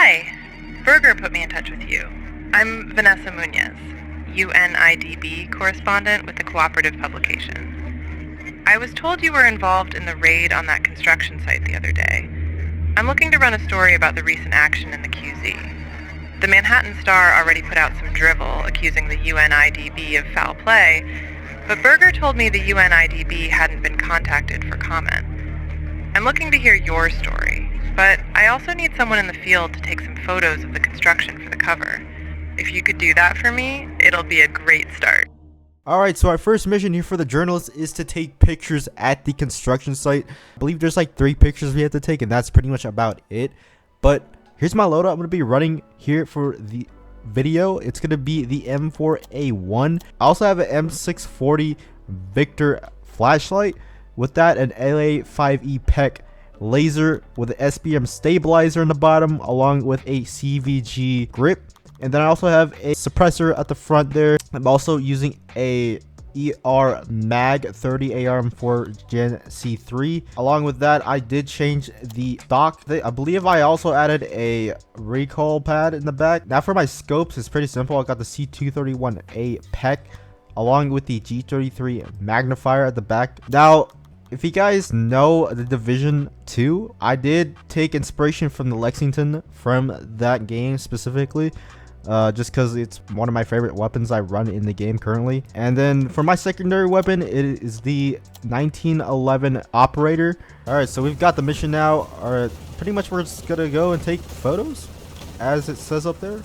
Hi, Berger put me in touch with you. I'm Vanessa Munoz, UNIDB correspondent with the cooperative publication. I was told you were involved in the raid on that construction site the other day. I'm looking to run a story about the recent action in the QZ. The Manhattan Star already put out some drivel accusing the UNIDB of foul play, but Berger told me the UNIDB hadn't been contacted for comment. I'm looking to hear your story, but I also need someone in the field to take some photos of the construction for the cover. If you could do that for me, it'll be a great start. Alright, so our first mission here for the journalist is to take pictures at the construction site. I believe there's like 3 pictures we have to take, and that's pretty much about it. But here's my loadout I'm going to be running here for the video. It's going to be the M4A1. I also have an M640 Victor flashlight. With that, an LA5E PEC laser with an SBM stabilizer in the bottom, along with a CVG grip. And then I also have a suppressor at the front there. I'm also using a ER Mag 30 ARM4 Gen C3. Along with that, I did change the stock. I believe I also added a recoil pad in the back. Now for my scopes, it's pretty simple. I got the C231A PEC along with the G33 magnifier at the back. Now, if you guys know the Division 2, I did take inspiration from the Lexington from that game specifically. Just because it's one of my favorite weapons I run in the game currently. And then for my secondary weapon, it is the 1911 operator. Alright, so we've got the mission now. Alright, pretty much we're just gonna go and take photos as it says up there.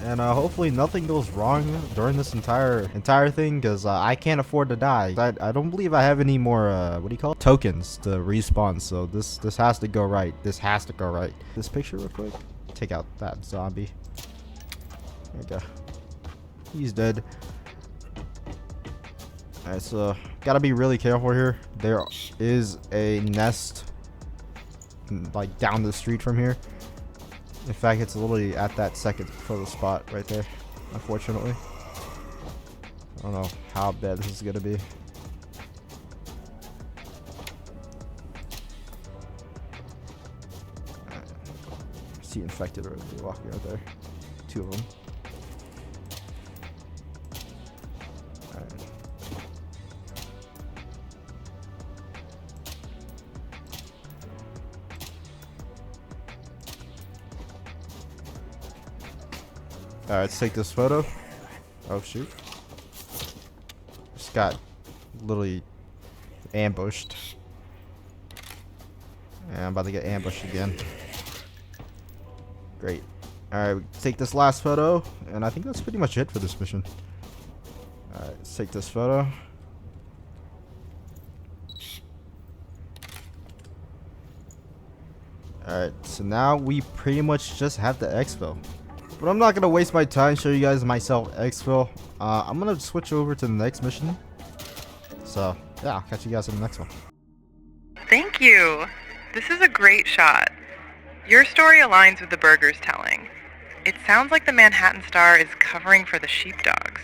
And hopefully nothing goes wrong during this entire thing, because I can't afford to die. I don't believe I have any more what do you call it, tokens to respawn. So this has to go right. This has to go right. This picture real quick. Take out that zombie. There we go. He's dead. Alright, so gotta be really careful here. There is a nest like down the street from here. In fact, it's literally at that second photo spot right there, unfortunately. I don't know how bad this is gonna be. Right. See infected already walking out there. 2 of them. Alright, let's take this photo. Oh shoot. Just got literally ambushed. And I'm about to get ambushed again. Great. Alright, take this last photo. And I think that's pretty much it for this mission. Alright, let's take this photo. Alright, so now we pretty much just have the exfil. But I'm not going to waste my time showing you guys myself exfil. I'm going to switch over to the next mission. So, yeah, I'll catch you guys in the next one. Thank you. This is a great shot. Your story aligns with the Berger's telling. It sounds like the Manhattan Star is covering for the sheepdogs.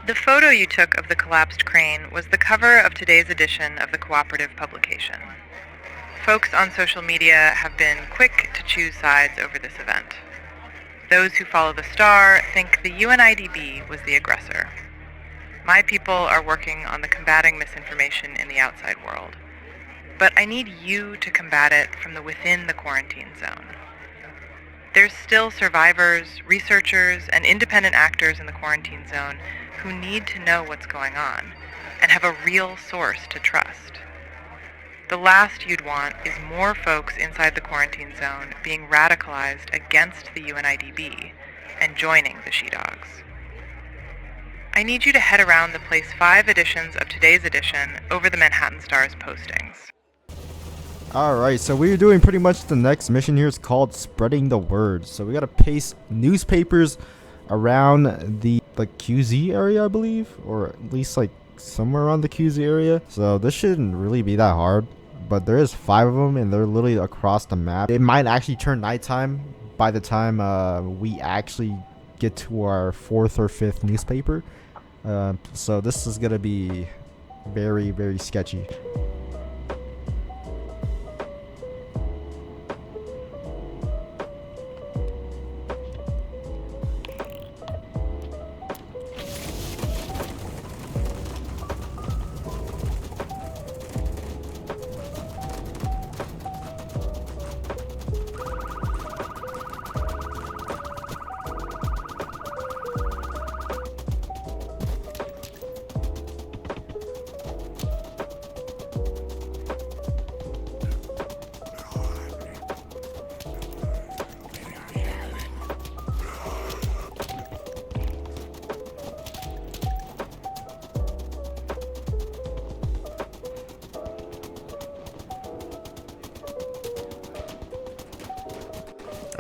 The photo you took of the collapsed crane was the cover of today's edition of the cooperative publication. Folks on social media have been quick to choose sides over this event. Those who follow the Star think the UNIDB was the aggressor. My people are working on the combating misinformation in the outside world. But I need you to combat it from within the quarantine zone. There's still survivors, researchers, and independent actors in the quarantine zone who need to know what's going on and have a real source to trust. The last you'd want is more folks inside the quarantine zone being radicalized against the UNIDB and joining the she-dogs. I need you to head around the place 5 editions of today's edition over the Manhattan Star's postings. Alright, so we're doing pretty much the next mission here. It's called Spreading the Word. So we gotta paste newspapers around the QZ area, I believe, or at least like somewhere around the QZ area. So this shouldn't really be that hard, but there is 5 of them and they're literally across the map. It might actually turn nighttime by the time we actually get to our 4th or 5th newspaper. So this is gonna be very, very sketchy.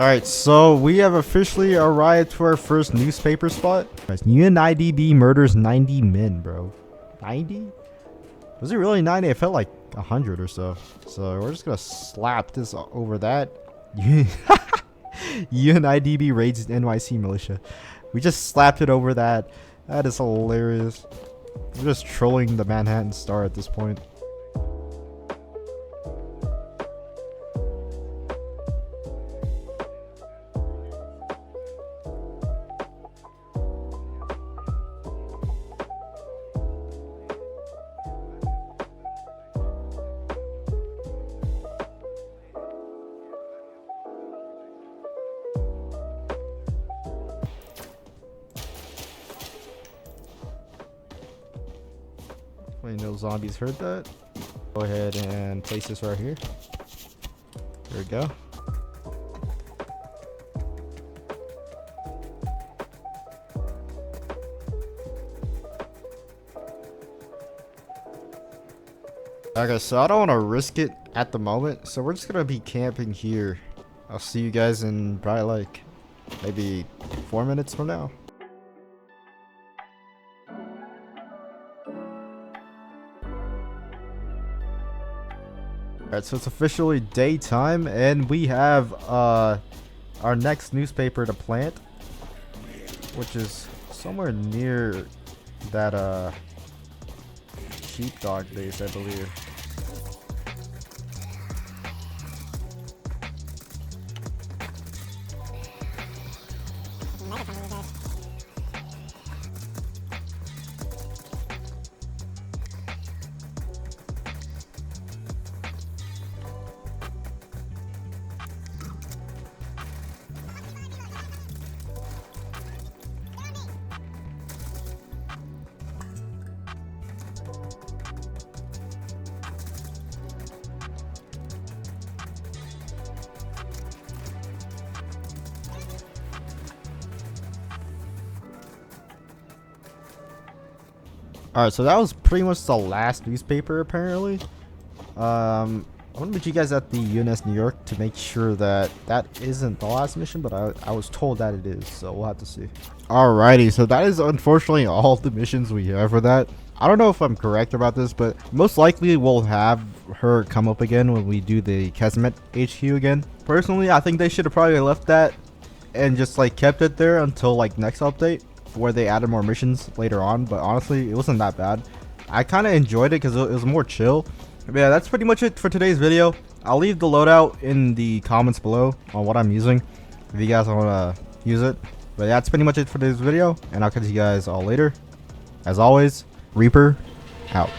Alright, so we have officially arrived to our first newspaper spot. Guys, UNIDB murders 90 men, bro. 90? Was it really 90? It felt like 100 or so. So we're just gonna slap this over that. UNIDB raids NYC militia. We just slapped it over that. That is hilarious. We're just trolling the Manhattan Star at this point. Wait, no zombies heard that. Go ahead and place this right here. There we go. Okay, so I don't want to risk it at the moment, so we're just gonna be camping here. I'll see you guys in probably like maybe 4 minutes from now. Alright, so it's officially daytime, and we have our next newspaper to plant, which is somewhere near that sheepdog base, I believe. Alright, so that was pretty much the last newspaper apparently. I'm gonna meet you guys at the UNS New York to make sure that that isn't the last mission, but I was told that it is, so we'll have to see. Alrighty, so that is unfortunately all the missions we have for that. I don't know if I'm correct about this, but most likely we'll have her come up again when we do the Kesmet HQ again. Personally, I think they should have probably left that and just like kept it there until like next update, where they added more missions later on. But honestly, it wasn't that bad. I kind of enjoyed it because it was more chill. But yeah, that's pretty much it for today's video. I'll leave the loadout in the comments below on what I'm using if you guys want to use it. But yeah, that's pretty much it for today's video, and I'll catch you guys all later. As always, Reaper out.